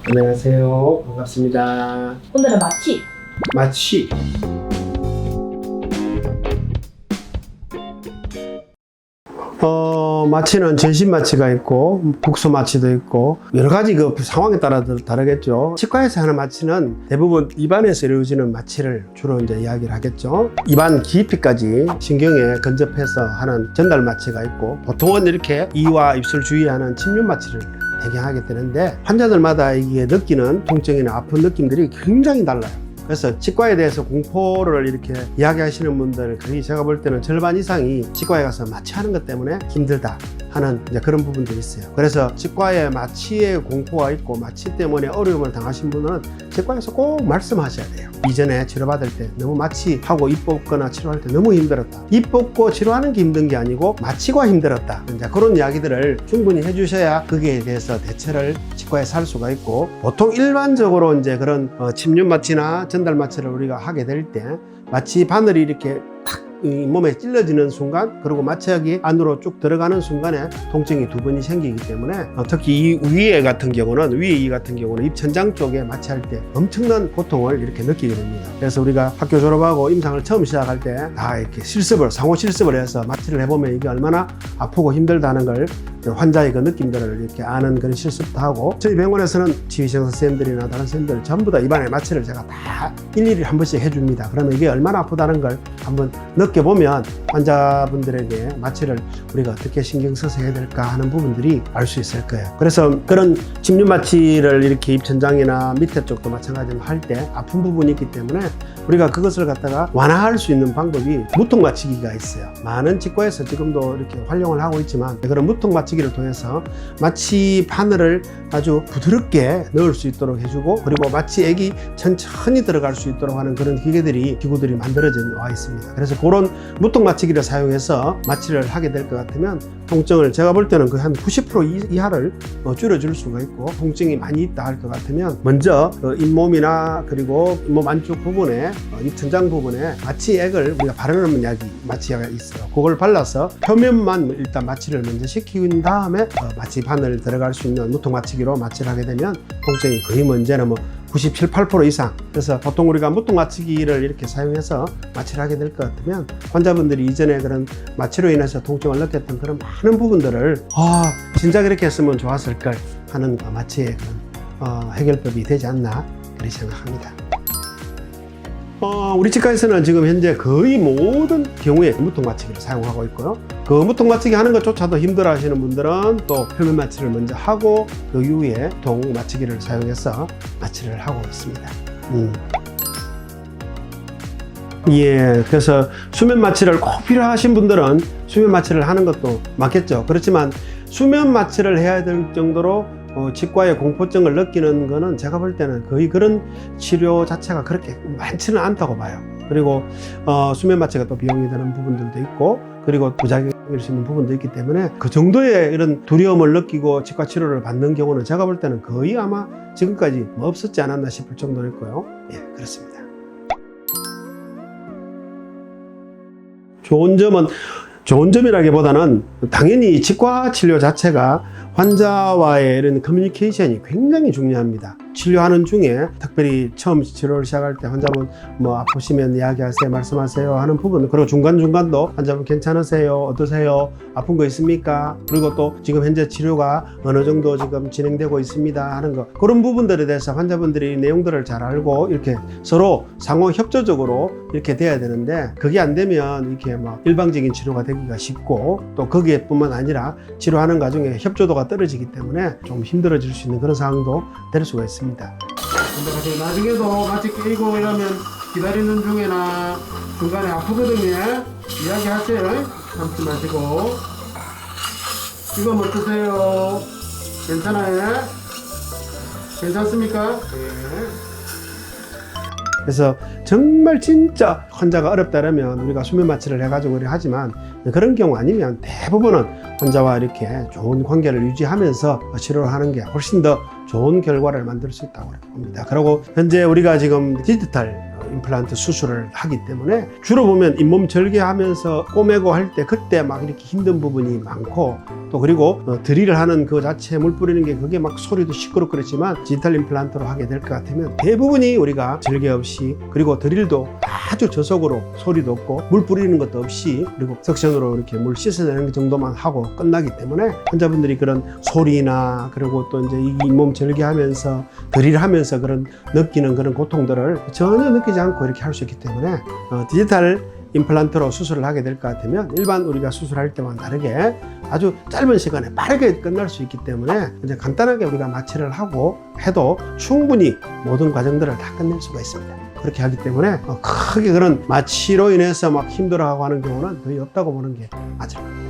안녕하세요. 반갑습니다. 오늘은 마취. 마취. 마취는 전신 마취가 있고 국소 마취도 있고 여러 가지 그 상황에 따라 다르겠죠. 치과에서 하는 마취는 대부분 입안에서 이루어지는 마취를 주로 이제 이야기를 하겠죠. 입안 깊이까지 신경에 근접해서 하는 전달 마취가 있고, 보통은 이렇게 이와 입술 주위에 하는 침륜 마취를 대경하게 되는데, 환자들마다 이게 느끼는 통증이나 아픈 느낌들이 굉장히 달라요. 그래서 치과에 대해서 공포를 이렇게 이야기하시는 분들 거의 제가 볼 때는 절반 이상이 치과에 가서 마취하는 것 때문에 힘들다 하는 이제 그런 부분들이 있어요. 그래서 치과에 마취에 공포가 있고 마취 때문에 어려움을 당하신 분은 치과에서 꼭 말씀하셔야 돼요. 이전에 치료받을 때 너무 마취하고 입 뽑거나 치료할 때 너무 힘들었다. 입 뽑고 치료하는 게 힘든 게 아니고 마취가 힘들었다. 이제 그런 이야기들을 충분히 해주셔야 거기에 대해서 대처를 치과에서 할 수가 있고, 보통 일반적으로 이제 그런 침륜 마취나 전달 마취를 우리가 하게 될 때 마취 바늘이 이렇게 탁 몸에 찔러지는 순간, 그리고 마취약이 안으로 쭉 들어가는 순간에 통증이 두 번이 생기기 때문에 특히 이 위에 같은 경우는 입 천장 쪽에 마취할 때 엄청난 고통을 이렇게 느끼게 됩니다. 그래서 우리가 학교 졸업하고 임상을 처음 시작할 때 다 이렇게 상호 실습을 해서 마취를 해보면 이게 얼마나 아프고 힘들다는 걸 환자의 그 느낌들을 이렇게 아는 그런 실습도 하고, 저희 병원에서는 지휘생 선생님들이나 다른 선생님들 전부 다 입안에 마취를 제가 다 일일이 한 번씩 해줍니다. 그러면 이게 얼마나 아프다는 걸 한번 느껴보면 환자분들에게 마취를 우리가 어떻게 신경 써서 해야 될까 하는 부분들이 알 수 있을 거예요. 그래서 그런 침륜 마취를 이렇게 입천장이나 밑에 쪽도 마찬가지로 할 때 아픈 부분이 있기 때문에 우리가 그것을 갖다가 완화할 수 있는 방법이 무통 마취기가 있어요. 많은 치과에서 지금도 이렇게 활용을 하고 있지만, 그런 무통 마취기를 통해서 마취 바늘을 아주 부드럽게 넣을 수 있도록 해주고, 그리고 마취액이 천천히 들어갈 수 있도록 하는 그런 기구들이 만들어져 와 있습니다. 그래서 그런 무통 마취기를 사용해서 마취를 하게 될 것 같으면 통증을 제가 볼 때는 거의 한 90% 이하를 줄여줄 수가 있고, 통증이 많이 있다 할 것 같으면 먼저 잇몸이나 그리고 잇몸 안쪽 부분에 입천장 부분에 마취액을 우리가 바르는 마취약이 있어요. 그걸 발라서 표면만 일단 마취를 먼저 시킨 다음에 마취 바늘 들어갈 수 있는 무통 마취기로 마취를 하게 되면 통증이 거의 문제는 97, 8% 이상. 그래서 보통 우리가 무통 마취기를 이렇게 사용해서 마취를 하게 될 것 같으면 환자분들이 이전에 그런 마취로 인해서 통증을 느꼈던 그런 많은 부분들을 진짜 그렇게 했으면 좋았을 걸 하는 마취의 그런 해결법이 되지 않나 그렇게 생각합니다. 우리 치과에서는 지금 현재 거의 모든 경우에 무통 마취기를 사용하고 있고요. 그 무통 마취기 하는 것조차도 힘들어 하시는 분들은 또 표면 마취를 먼저 하고 그 이후에 통 마취기를 사용해서 마취를 하고 있습니다. 예, 그래서 수면 마취를 꼭 필요하신 분들은 수면 마취를 하는 것도 많겠죠. 그렇지만 수면 마취를 해야 될 정도로 치과의 공포증을 느끼는 거는 제가 볼 때는 거의 그런 치료 자체가 그렇게 많지는 않다고 봐요. 그리고 수면 마취가 또 비용이 드는 부분들도 있고, 그리고 부작용일 수 있는 부분도 있기 때문에 그 정도의 이런 두려움을 느끼고 치과 치료를 받는 경우는 제가 볼 때는 거의 아마 지금까지 없었지 않았나 싶을 정도였고요. 예, 그렇습니다. 좋은 점이라기보다는 당연히 치과 치료 자체가 환자와의 이런 커뮤니케이션이 굉장히 중요합니다. 치료하는 중에 특별히 처음 치료를 시작할 때 환자분 아프시면 이야기하세요, 말씀하세요 하는 부분, 그리고 중간중간도 환자분 괜찮으세요, 어떠세요, 아픈 거 있습니까, 그리고 또 지금 현재 치료가 어느 정도 지금 진행되고 있습니다 하는 거, 그런 부분들에 대해서 환자분들이 내용들을 잘 알고 이렇게 서로 상호 협조적으로 이렇게 돼야 되는데, 그게 안 되면 이렇게 일방적인 치료가 되기가 쉽고, 또 거기에 뿐만 아니라 치료하는 과정에 협조도가 떨어지기 때문에 좀 힘들어질 수 있는 그런 상황도 될 수가 있습니다. 근데 나중에도 마취 끼고 이러면 기다리는 중에나 중간에 아프거든요. 이야기하세요. 참지 마시고. 지금 어떠세요? 괜찮아요? 괜찮습니까? 네. 그래서 정말 진짜 환자가 어렵다면 우리가 수면 마취를 해가지고 하지만, 그런 경우 아니면 대부분은 환자와 이렇게 좋은 관계를 유지하면서 치료를 하는 게 훨씬 더 좋은 결과를 만들 수 있다고 봅니다. 그리고 현재 우리가 지금 디지털 임플란트 수술을 하기 때문에 주로 보면 잇몸 절개하면서 꼬매고 할 때 그때 막 이렇게 힘든 부분이 많고 또 그리고 드릴을 하는 그 자체 물 뿌리는 게 그게 막 소리도 시끄럽고 그렇지만 디지털 임플란트로 하게 될 것 같으면 대부분이 우리가 절개 없이 그리고 드릴도 아주 저속으로 소리도 없고 물 뿌리는 것도 없이 그리고 석션으로 이렇게 물 씻어내는 정도만 하고 끝나기 때문에 환자분들이 그런 소리나 그리고 또 이제 이 잇몸 절개하면서 드릴하면서 그런 느끼는 그런 고통들을 전혀 느끼지 않고 이렇게 할 수 있기 때문에 디지털 임플란트로 수술을 하게 될 것 같으면 일반 우리가 수술할 때와 다르게 아주 짧은 시간에 빠르게 끝날 수 있기 때문에 이제 간단하게 우리가 마취를 하고 해도 충분히 모든 과정들을 다 끝낼 수가 있습니다. 그렇게 하기 때문에 크게 그런 마취로 인해서 막 힘들어하고 하는 경우는 거의 없다고 보는 게 맞을 겁니다.